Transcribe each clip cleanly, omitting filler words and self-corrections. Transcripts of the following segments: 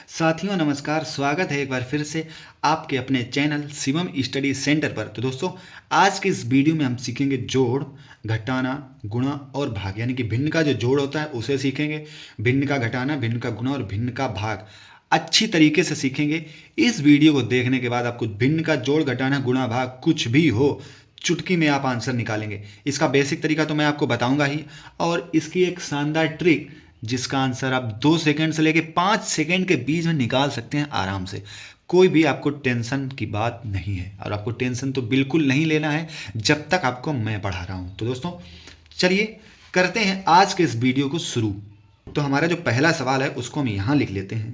साथियों नमस्कार, स्वागत है एक बार फिर से आपके अपने चैनल शिवम स्टडी सेंटर पर। तो दोस्तों, आज के इस वीडियो में हम सीखेंगे जोड़, घटाना, गुणा और भाग। यानी कि भिन्न का जो जोड़ होता है उसे सीखेंगे, भिन्न का घटाना, भिन्न का गुणा और भिन्न का भाग अच्छी तरीके से सीखेंगे। इस वीडियो को देखने के बाद आपको भिन्न का जोड़, घटाना, गुणा, भाग कुछ भी हो, चुटकी में आप आंसर निकालेंगे। इसका बेसिक तरीका तो मैं आपको बताऊंगा ही, और इसकी एक शानदार ट्रिक जिसका आंसर आप 2 सेकंड से लेके 5 सेकंड के बीच में निकाल सकते हैं आराम से। कोई भी आपको टेंशन की बात नहीं है, और आपको टेंशन तो बिल्कुल नहीं लेना है जब तक आपको मैं पढ़ा रहा हूं। तो दोस्तों चलिए करते हैं आज के इस वीडियो को शुरू। तो हमारा जो पहला सवाल है उसको हम यहां लिख लेते हैं।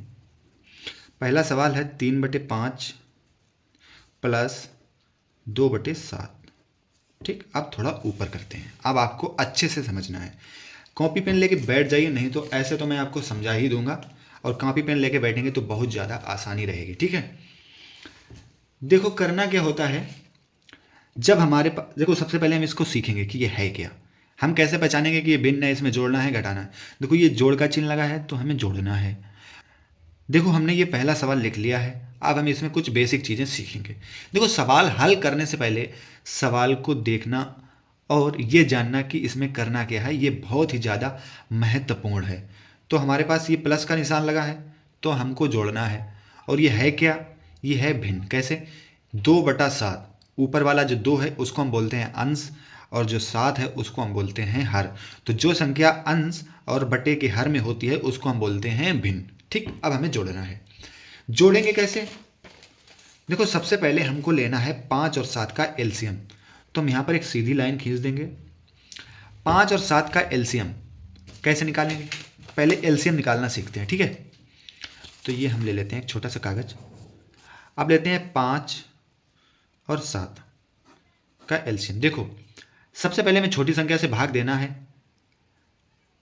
पहला सवाल है 3/5 प्लस 2/7। ठीक, अब थोड़ा ऊपर करते हैं। अब आपको अच्छे से समझना है। कॉपी पेन लेके बैठ जाइए, नहीं तो ऐसे तो मैं आपको समझा ही दूंगा, और कॉपी पेन लेके बैठेंगे तो बहुत ज़्यादा आसानी रहेगी। ठीक है, देखो करना क्या होता है। जब हमारे पास, देखो सबसे पहले हम इसको सीखेंगे कि ये है क्या। हम कैसे पहचानेंगे कि ये भिन्न है, इसमें जोड़ना है, घटाना है। देखो ये जोड़ का चिन्ह लगा है तो हमें जोड़ना है। देखो हमने ये पहला सवाल लिख लिया है। अब हम इसमें कुछ बेसिक चीज़ें सीखेंगे। देखो सवाल हल करने से पहले सवाल को देखना और ये जानना कि इसमें करना क्या है, ये बहुत ही ज़्यादा महत्वपूर्ण है। तो हमारे पास ये प्लस का निशान लगा है तो हमको जोड़ना है। और ये है क्या? ये है भिन्न। कैसे? 2/7। ऊपर वाला जो 2 है उसको हम बोलते हैं अंश, और जो 7 है उसको हम बोलते हैं हर। तो जो संख्या अंश और बटे के हर में होती है उसको हम बोलते हैं भिन्न। ठीक, अब हमें जोड़ना है। जोड़ेंगे कैसे? देखो सबसे पहले हमको लेना है 5 और 7 का एलसीएम। तो हम यहाँ पर एक सीधी लाइन खींच देंगे। 5 और 7 का एलसीएम कैसे निकालेंगे? पहले एलसीएम निकालना सीखते हैं। ठीक है, तो ये हम ले लेते हैं एक छोटा सा कागज। अब लेते हैं 5 और 7 का एलसीएम। देखो सबसे पहले हमें छोटी संख्या से भाग देना है।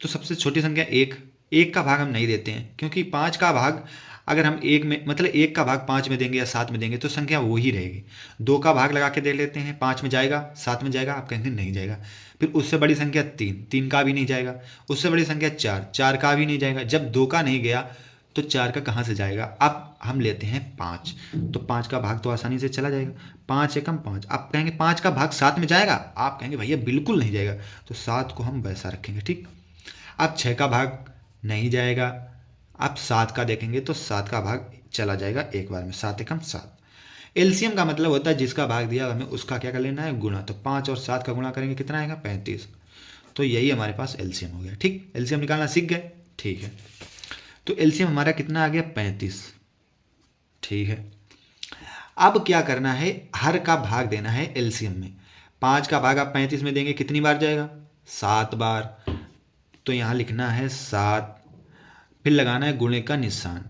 तो सबसे छोटी संख्या 1। 1 का भाग हम नहीं देते हैं, क्योंकि 5 का भाग अगर हम 1 में, मतलब 1 का भाग 5 में देंगे या 7 में देंगे तो संख्या वो ही रहेगी। 2 का भाग लगा के देख लेते हैं। 5 में जाएगा, 7 में जाएगा? आप कहेंगे नहीं जाएगा। फिर उससे बड़ी संख्या 3, 3 का भी नहीं जाएगा। उससे बड़ी संख्या 4, 4 का भी नहीं जाएगा। जब 2 का नहीं गया तो 4 का कहाँ से जाएगा? अब हम लेते हैं 5। तो 5 का भाग तो आसानी से चला जाएगा। 5 एकम 5। आप कहेंगे 5 का भाग 7 में जाएगा? आप कहेंगे भैया बिल्कुल नहीं जाएगा। तो 7 को हम वैसा रखेंगे। ठीक, अब 6 का भाग नहीं जाएगा। आप 7 का देखेंगे तो 7 का भाग चला जाएगा एक बार में। 7 एकम 7। एलसीएम का मतलब होता है जिसका भाग दिया हमें उसका क्या कर लेना है? गुणा। तो 5 और 7 का गुणा करेंगे कितना आएगा? 35। तो यही हमारे पास एलसीएम हो गया। ठीक, एलसीएम निकालना सीख गए। ठीक है, तो एलसीएम हमारा कितना आ गया? 35। ठीक है, अब क्या करना है? हर का भाग देना है एलसीएम में। 5 का भाग आप 35 में देंगे, कितनी बार जाएगा? 7 बार। तो यहाँ लिखना है 7, फिर लगाना है गुणे का निशान।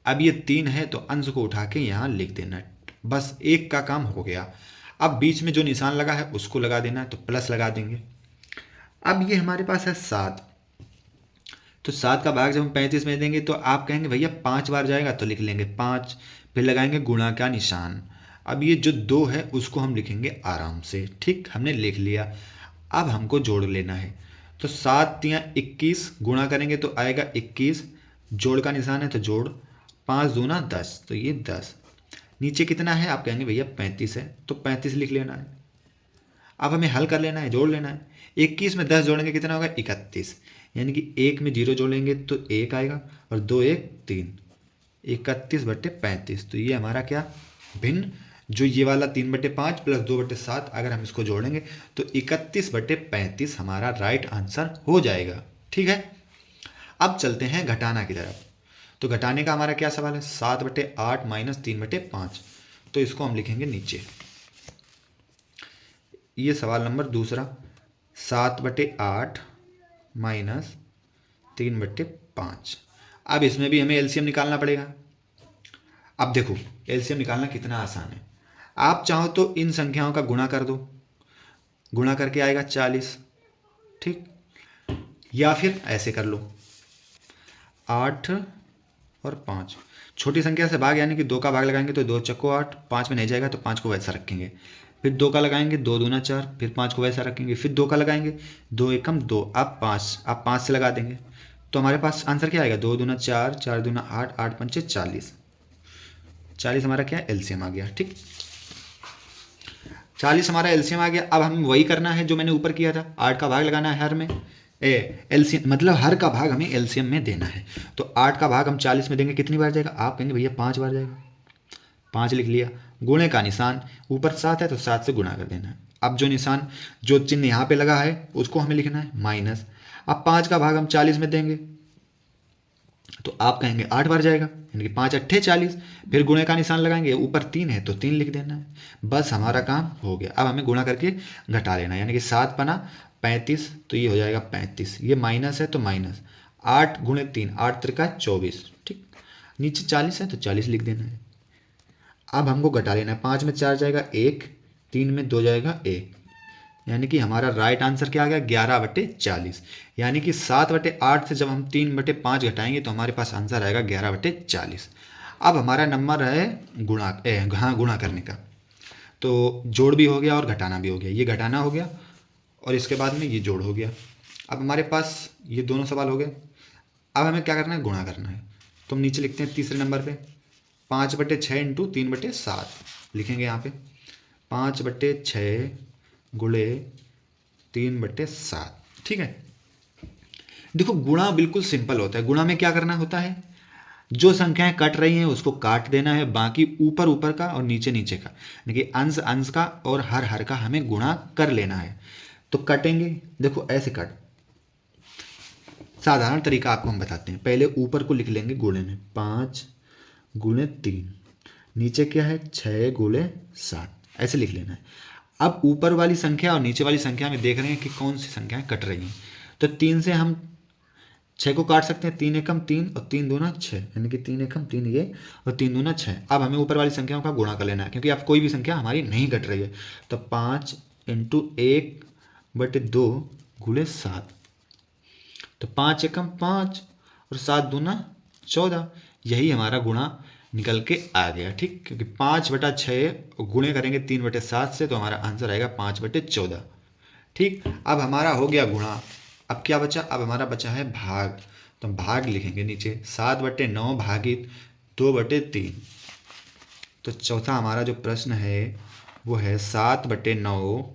अब ये 3 है तो अंश को उठा के यहाँ लिख देना है। बस एक का काम हो गया। अब बीच में जो निशान लगा है उसको लगा देना है, तो प्लस लगा देंगे। अब ये हमारे पास है 7। तो 7 का भाग जब हम 35 में देंगे तो आप कहेंगे भैया 5 बार जाएगा, तो लिख लेंगे 5, फिर लगाएंगे गुणा का निशान। अब ये जो 2 है उसको हम लिखेंगे आराम से। ठीक, हमने लिख लिया। अब हमको जोड़ लेना है। तो 7 या 21 गुणा करेंगे तो आएगा 21। जोड़ का निशान है तो जोड़। 5 दूना 10, तो ये 10। नीचे कितना है? आप कहेंगे भैया 35 है, तो 35 लिख लेना है। अब हमें हल कर लेना है, जोड़ लेना है। 21 में 10 जोड़ेंगे कितना होगा? 31। यानी कि 1 में 0 जोड़ेंगे तो 1 आएगा, और 2 1 3। 31/35। तो ये हमारा क्या? भिन्न। जो ये वाला 3/5 प्लस 2/7 अगर हम इसको जोड़ेंगे तो 31/35 हमारा राइट आंसर हो जाएगा। ठीक है, अब चलते हैं घटाना की तरफ। तो घटाने का हमारा क्या सवाल है? 7/8 माइनस 3/5। तो इसको हम लिखेंगे नीचे। ये सवाल नंबर दूसरा। 7/8 माइनस 3/5। अब इसमें भी हमें एलसीएम निकालना पड़ेगा। अब देखो एलसीएम निकालना कितना आसान है। आप चाहो तो इन संख्याओं का गुणा कर दो, गुणा करके आएगा 40। ठीक, या फिर ऐसे कर लो 8 और 5। छोटी संख्या से भाग, यानी कि 2 का भाग लगाएंगे तो 2 चक्को 8। 5 में नहीं जाएगा तो 5 को वैसा रखेंगे। फिर 2 का लगाएंगे, 2 दूना 4। फिर 5 को वैसा रखेंगे। फिर 2 का लगाएंगे, 2 एकम 2। अब 5 से लगा देंगे तो हमारे पास आंसर क्या आएगा, 2 दूना 4, 4 दूना 8, 8 पंचे 40, 40 हमारा क्या है, एलसीएम आ गया। ठीक, 40 हमारा एलसीएम आ गया। अब हमें वही करना है जो मैंने ऊपर किया था, 8 का भाग लगाना है हर में, एलसीएम मतलब हर का भाग हमें एलसीएम में देना है। तो 8 का भाग हम 40 में देंगे, कितनी बार जाएगा, आप कहेंगे भैया 5 बार जाएगा, 5 लिख लिया। गुणे का निशान, ऊपर 7 है तो 7 से गुणा कर देना है। अब जो निशान जो चिन्ह यहाँ पे लगा है उसको हमें लिखना है माइनस। अब 5 का भाग हम 40 में देंगे तो आप कहेंगे 8 बार जाएगा, यानी कि 5 अट्ठे 40, फिर गुणे का निशान लगाएंगे, ऊपर 3 है तो 3 लिख देना है, बस हमारा काम हो गया। अब हमें गुणा करके घटा लेना है, यानी कि 7 पना 35, तो ये हो जाएगा 35, ये माइनस है तो माइनस 8 गुणे 3, 8 त्रिका 24। ठीक, नीचे 40 है तो 40 लिख देना है। अब हमको घटा लेना है, 5 में 4 जाएगा 1, 3 में 2 जाएगा 1, यानी कि हमारा राइट आंसर क्या आ गया, 11/40, यानी कि 7/8 से जब हम 3/5 घटाएंगे तो हमारे पास आंसर आएगा 11/40। अब हमारा नंबर है गुणा करने का, तो जोड़ भी हो गया और घटाना भी हो गया, ये घटाना हो गया और इसके बाद में ये जोड़ हो गया। अब हमारे पास ये दोनों सवाल हो गए। अब हमें क्या करना है, गुणा करना है। तो हम नीचे लिखते हैं तीसरे नंबर पे 5/6 इंटू 3/7 लिखेंगे यहाँ पे, 5/6 गुणे 3/7। ठीक है, देखो गुणा बिल्कुल सिंपल होता है। गुणा में क्या करना होता है, जो संख्याएं कट रही हैं उसको काट देना है, बाकी ऊपर ऊपर का और नीचे नीचे का, यानी कि अंश अंश का और हर हर का हमें गुणा कर लेना है। तो कटेंगे, देखो ऐसे कट, साधारण तरीका आपको हम बताते हैं। पहले ऊपर को लिख लेंगे गुणे में, 5 गुणे 3, नीचे क्या है 6 गुणे 7, ऐसे लिख लेना है। अब ऊपर वाली संख्या और नीचे वाली संख्या में देख रहे हैं कि कौन सी संख्याएं कट रही हैं। तो 3 से हम 6 को काट सकते हैं, 3 एकम 3 और 3 दूना 6, यानी कि 3 एकम 3 ये और 3 दूना 6। अब हमें ऊपर वाली संख्याओं का गुणा कर लेना है, क्योंकि अब कोई भी संख्या हमारी नहीं कट रही है। तो 5 इंटू 1/2 गुणे 7, तो 5 एकम 5 और 7 दूना 14, यही हमारा गुणा निकल के आ गया। ठीक, क्योंकि 5/6 गुणे करेंगे 3/7 से तो हमारा आंसर आएगा 5/14। ठीक, अब हमारा हो गया गुणा। अब क्या बचा, अब हमारा बचा है भाग, तो हम भाग लिखेंगे नीचे, 7/9 भागित 2/3। तो चौथा हमारा जो प्रश्न है वो है 7/9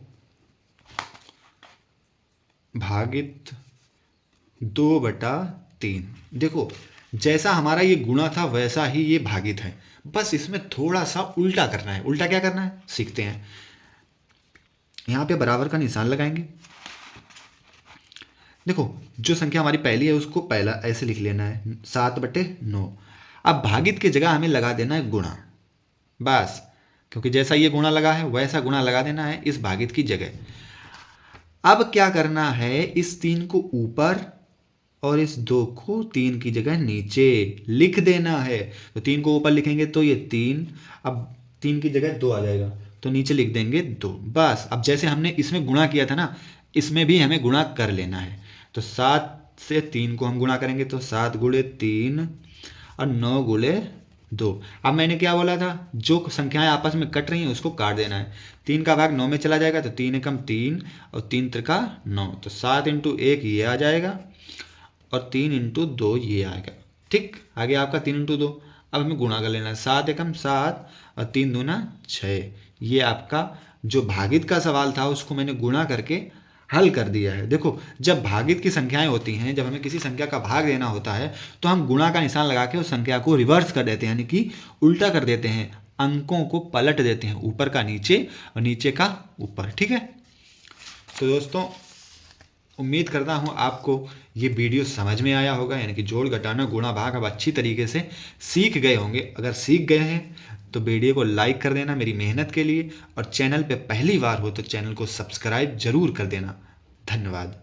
भागित 2/3। देखो जैसा हमारा ये गुणा था वैसा ही ये भागित है, बस इसमें थोड़ा सा उल्टा करना है। उल्टा क्या करना है सीखते हैं। यहाँ पे बराबर का निशान लगाएंगे। देखो जो संख्या हमारी पहली है उसको पहला ऐसे लिख लेना है, 7/9। अब भागित की जगह हमें लगा देना है गुणा, बस, क्योंकि जैसा ये गुणा लगा है वैसा गुणा लगा देना है इस भागित की जगह। अब क्या करना है, इस 3 को ऊपर और इस 2 को 3 की जगह नीचे लिख देना है। तो 3 को ऊपर लिखेंगे तो ये 3, अब 3 की जगह 2 आ जाएगा तो नीचे लिख देंगे 2, बस। अब जैसे हमने इसमें गुणा किया था ना, इसमें भी हमें गुणा कर लेना है। तो 7 से 3 को हम गुणा करेंगे तो 7 गुणे 3 और 9 गुणे 2। अब मैंने क्या बोला था, जो संख्याएं आपस में कट रही हैं उसको काट देना है। 3 का भाग 9 में चला जाएगा तो 3 एकम 3 और 3 त्रिका 9, तो 7 इंटू 1 ये आ जाएगा और 3 इंटू 2 ये आएगा। ठीक, आगे आपका 3 इंटू 2। अब हमें गुणा कर लेना है, 7 एकम 7 और 3 दूना 6। ये आपका जो भागित का सवाल था उसको मैंने गुणा करके हल कर दिया है। देखो जब भागित की संख्याएं होती हैं, जब हमें किसी संख्या का भाग देना होता है तो हम गुणा का निशान लगा के उस संख्या को रिवर्स कर देते हैं, यानी कि उल्टा कर देते हैं, अंकों को पलट देते हैं, ऊपर का नीचे और नीचे का ऊपर। ठीक है, तो दोस्तों उम्मीद करता हूँ आपको ये वीडियो समझ में आया होगा, यानी कि जोड़ घटाना गुणा भाग अब अच्छी तरीके से सीख गए होंगे। अगर सीख गए हैं तो वीडियो को लाइक कर देना मेरी मेहनत के लिए, और चैनल पे पहली बार हो तो चैनल को सब्सक्राइब जरूर कर देना। धन्यवाद।